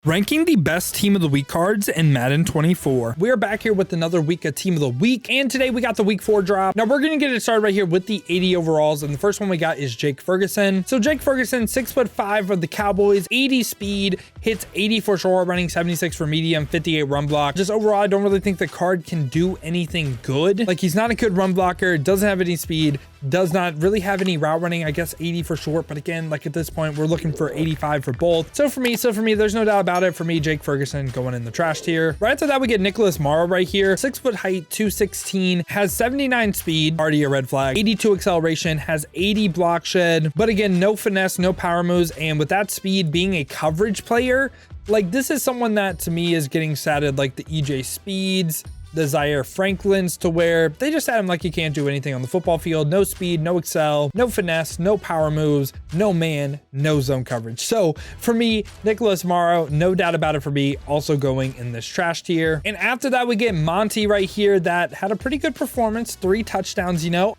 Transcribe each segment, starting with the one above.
Ranking the best Team of the Week cards in Madden 24. We're back here with another week of Team of the Week, and today we got the Week 4 drop. Now we're going to get it started right here with the 80 overalls, and the first one we got is Jake Ferguson. So Jake Ferguson, 6'5" for the Cowboys, 80 speed, hits 80 for short running, 76 for medium, 58 run block. Just overall, I don't really think the card can do anything good. Like, he's not a good run blocker, doesn't have any speed, does not really have any route running. I guess 80 for short, but again, like at this point, we're looking for 85 for both. So for me, there's no doubt about it. For me, Jake Ferguson going in the trash tier. Right after that, we get Nicholas Morrow right here. 6 foot height, 216, has 79 speed, already a red flag, 82 acceleration, has 80 block shed, but again, no finesse, no power moves. And with that speed, being a coverage player, like this is someone that to me is getting statted like the EJ Speeds, the Zaire Franklins, to where they just had him like he can't do anything on the football field. No speed, no excel, no finesse, no power moves, no man, no zone coverage. So for me, Nicholas Morrow, no doubt about it for me, also going in this trash tier. And after that, we get Monty right here that had a pretty good performance, 3 touchdowns, 5'10",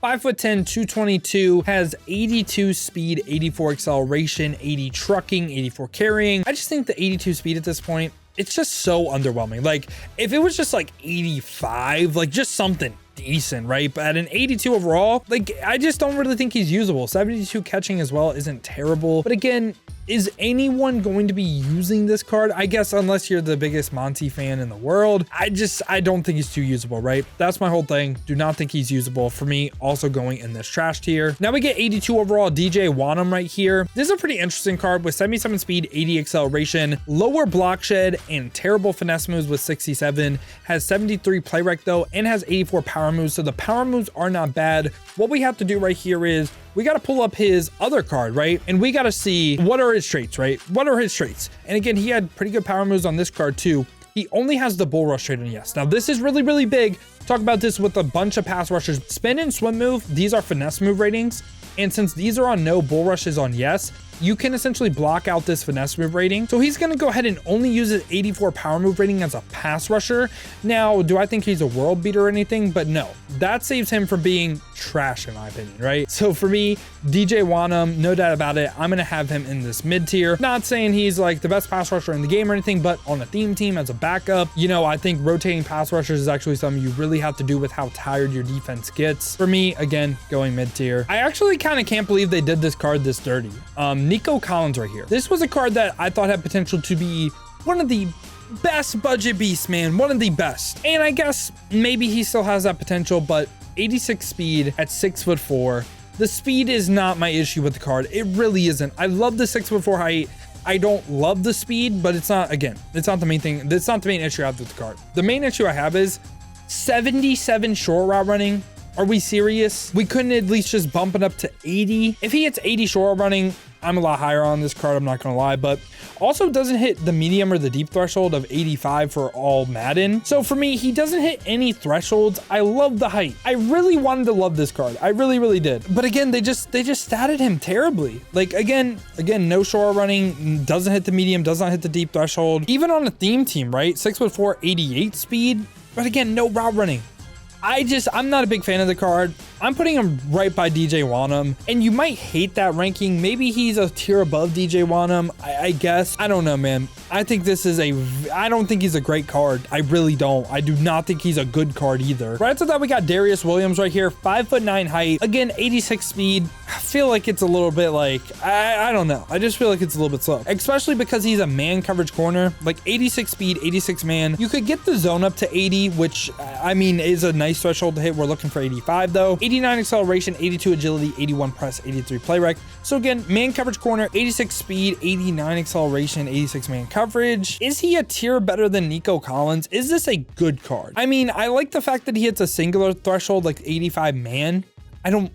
222, has 82 speed, 84 acceleration, 80 trucking, 84 carrying. I just think the 82 speed at this point, it's just so underwhelming. Like, if it was just like 85, like just something decent, right? But at an 82 overall, like I just don't really think he's usable. 72 catching as well isn't terrible. But again, is anyone going to be using this card? I guess unless you're the biggest Monty fan in the world. I don't think he's too usable, right? That's my whole thing. Do not think he's usable. For me, also going in this trash tier. Now we get 82 overall DJ Wanum right here. This is a pretty interesting card with 77 speed, 80 acceleration, lower block shed, and terrible finesse moves with 67. Has 73 play rec though, and has 84 power moves. So the power moves are not bad. What we have to do right here is we got to pull up his other card, right? And we got to see what are his traits, right? What are his traits? And again, he had pretty good power moves on this card too. He only has the bull rush trait on yes. Now this is really, really big. Talk about this with a bunch of pass rushers. Spin and swim move, these are finesse move ratings. And since these are on no, bull rushes on yes, you can essentially block out this finesse move rating. So he's going to go ahead and only use his 84 power move rating as a pass rusher. Now, do I think he's a world beater or anything? But no, that saves him from being trash in my opinion, right? So for me, DJ Wanum, no doubt about it, I'm going to have him in this mid tier. Not saying he's like the best pass rusher in the game or anything, but on a theme team as a backup, I think rotating pass rushers is actually something you really have to do with how tired your defense gets. For me, again, going mid tier. I actually kind of can't believe they did this card this dirty. Nico Collins right here. This was a card that I thought had potential to be one of the best budget beasts, man. One of the best. And I guess maybe he still has that potential, but 86 speed at 6'4". The speed is not my issue with the card. It really isn't. I love the 6'4" height. I don't love the speed, but it's not the main thing. It's not the main issue I have with the card. The main issue I have is 77 short route running. Are we serious? We couldn't at least just bump it up to 80. If he hits 80 short route running, I'm a lot higher on this card, I'm not gonna lie, but also doesn't hit the medium or the deep threshold of 85 for all Madden. So for me, he doesn't hit any thresholds. I love the height. I really wanted to love this card. I really, really did. But again, they just statted him terribly. Like again, no short running, doesn't hit the medium, does not hit the deep threshold. Even on a theme team, right? 6'4", 88 speed, but again, no route running. I'm not a big fan of the card. I'm putting him right by DJ Wanum, and you might hate that ranking. Maybe he's a tier above DJ Wanum, I guess. I don't know, man. I think I don't think he's a great card. I really don't. I do not think he's a good card either. Right after that, we got Darius Williams right here, 5'9" height. Again, 86 speed. I feel like it's a little bit like, I don't know. I just feel like it's a little bit slow, especially because he's a man coverage corner, like 86 speed, 86 man. You could get the zone up to 80, which I mean is a nice threshold to hit. We're looking for 85 though. 89 acceleration, 82 agility, 81 press, 83 play rec. So again, man coverage corner, 86 speed, 89 acceleration, 86 man coverage. Is he a tier better than Nico Collins? Is this a good card? I mean, I like the fact that he hits a singular threshold like 85 man. I don't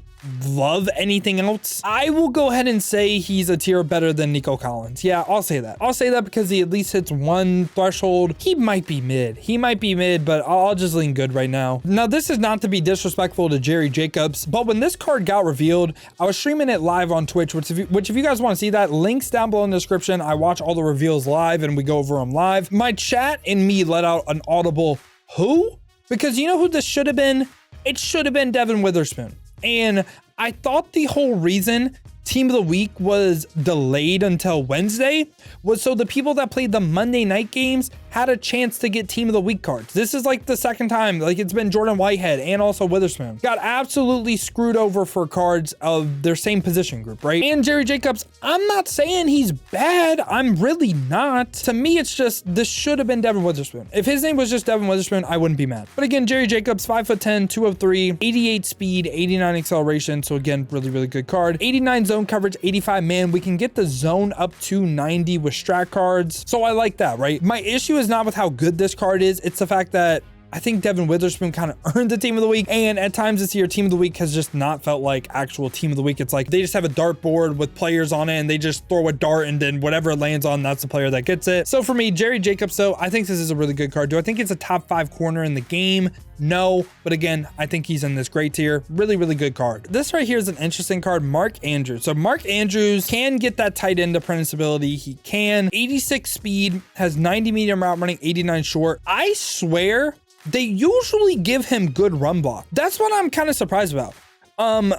love anything else. I will go ahead and say he's a tier better than Nico Collins. Yeah, I'll say that. I'll say that because he at least hits one threshold. He might be mid, but I'll just lean good right now. Now, this is not to be disrespectful to Jerry Jacobs, but when this card got revealed, I was streaming it live on Twitch, which if you guys want to see that, links down below in the description. I watch all the reveals live and we go over them live. My chat and me let out an audible, who? Because you know who this should have been? It should have been Devin Witherspoon. And I thought the whole reason team of the week was delayed until Wednesday was so the people that played the Monday night games had a chance to get team of the week cards. This is like the second time, like it's been Jordan Whitehead and also Witherspoon. Got absolutely screwed over for cards of their same position group, right? And Jerry Jacobs, I'm not saying he's bad. I'm really not. To me, it's just, this should have been Devin Witherspoon. If his name was just Devin Witherspoon, I wouldn't be mad. But again, Jerry Jacobs, 5'10", 203, 88 speed, 89 acceleration. So again, really, really good card. 89 zone coverage, 85 man. We can get the zone up to 90 with strat cards. So I like that, right? My issue is not with how good this card is. It's the fact that I think Devin Witherspoon kind of earned the team of the week. And at times this year, team of the week has just not felt like actual team of the week. It's like they just have a dartboard with players on it and they just throw a dart and then whatever it lands on, that's the player that gets it. So for me, Jerry Jacobs, though, I think this is a really good card. Do I think it's a top 5 corner in the game? No, but again, I think he's in this great tier. Really, really good card. This right here is an interesting card, Mark Andrews. So Mark Andrews can get that tight end apprentice ability. He can. 86 speed, has 90 medium route running, 89 short. I swear they usually give him good run block. That's what I'm kind of surprised about.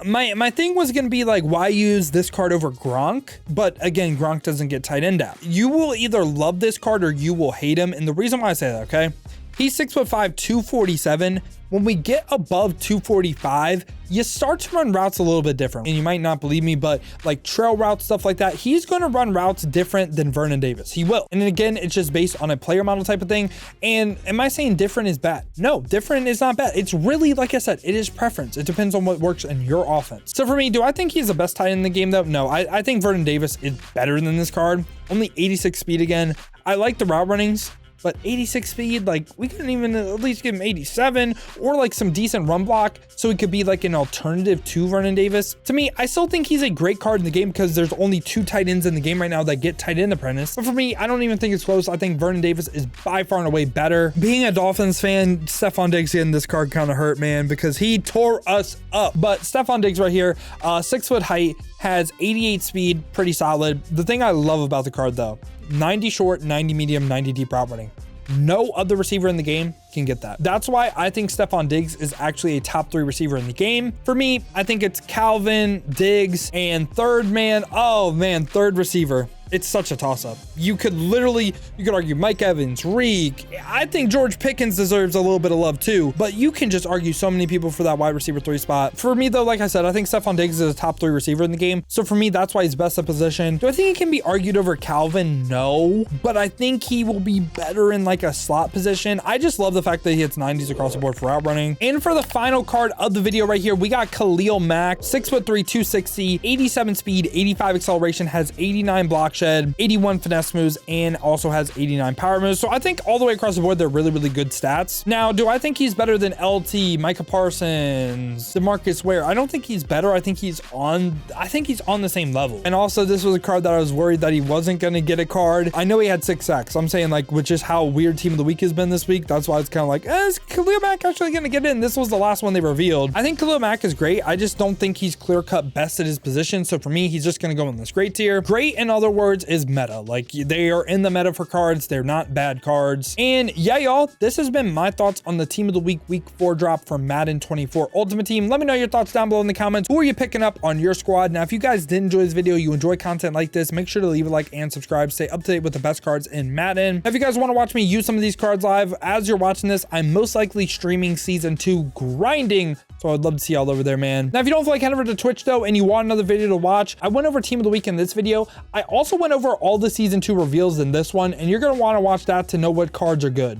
My thing was going to be like, why use this card over Gronk? But again, Gronk doesn't get tight end out. You will either love this card or you will hate him. And the reason why I say that, okay? He's 6'5", 247. When we get above 245, you start to run routes a little bit different. And you might not believe me, but like trail routes, stuff like that, he's going to run routes different than Vernon Davis. He will. And then again, it's just based on a player model type of thing. And am I saying different is bad? No, different is not bad. It's really, like I said, it is preference. It depends on what works in your offense. So for me, do I think he's the best tight end in the game though? No, I think Vernon Davis is better than this card. Only 86 speed again. I like the route runnings. But 86 speed, like we couldn't even at least give him 87 or like some decent run block so he could be like an alternative to Vernon Davis. To me, I still think he's a great card in the game because there's only 2 tight ends in the game right now that get tight end apprentice. But for me, I don't even think it's close. I think Vernon Davis is by far and away better. Being a Dolphins fan, Stefan Diggs getting this card kind of hurt, man, because he tore us up. But Stefan Diggs right here, 6 foot height, has 88 speed, pretty solid. The thing I love about the card though, 90 short, 90 medium, 90 deep route running. No other receiver in the game can get that. That's why I think Stefan Diggs is actually a top 3 receiver in the game. For me, I think it's Calvin, Diggs, and third receiver. It's such a toss-up. You could argue Mike Evans, Reek. I think George Pickens deserves a little bit of love too, but you can just argue so many people for that wide receiver 3 spot. For me though, like I said, I think Stefan Diggs is a top 3 receiver in the game. So for me, that's why he's best at position. Do I think he can be argued over Calvin? No, but I think he will be better in like a slot position. I just love the fact that he hits 90s across the board for route running. And for the final card of the video right here, we got Khalil Mack, 6'3", 260, 87 speed, 85 acceleration, has 89 block shed, 81 finesse moves, and also has 89 power moves. So I think all the way across the board, they're really, really good stats. Now, do I think he's better than LT, Micah Parsons, DeMarcus Ware? I don't think he's better. I think he's on the same level. And also, this was a card that I was worried that he wasn't going to get a card. I know he had 6 sacks. I'm saying like, which is how weird team of the week has been this week. That's why it's kind of like, is Khalil Mack actually going to get in? This was the last one they revealed. I think Khalil Mack is great. I just don't think he's clear-cut best at his position. So for me, he's just going to go in this great tier. Great, in other words, is meta. Like they are in the meta for cards. They're not bad cards. And yeah, y'all, this has been my thoughts on the team of the week 4 drop for Madden 24 Ultimate Team. Let me know your thoughts down below in the comments. Who are you picking up on your squad? Now, if you guys did enjoy this video, you enjoy content like this, make sure to leave a like and subscribe. Stay up to date with the best cards in Madden. If you guys want to watch me use some of these cards live, as you're watching this, I'm most likely streaming season 2 grinding. So I'd love to see y'all over there, man. Now, if you don't feel like head over to Twitch though, and you want another video to watch, I went over team of the week in this video. I also went over all the season 2 reveals in this one, and you're going to want to watch that to know what cards are good.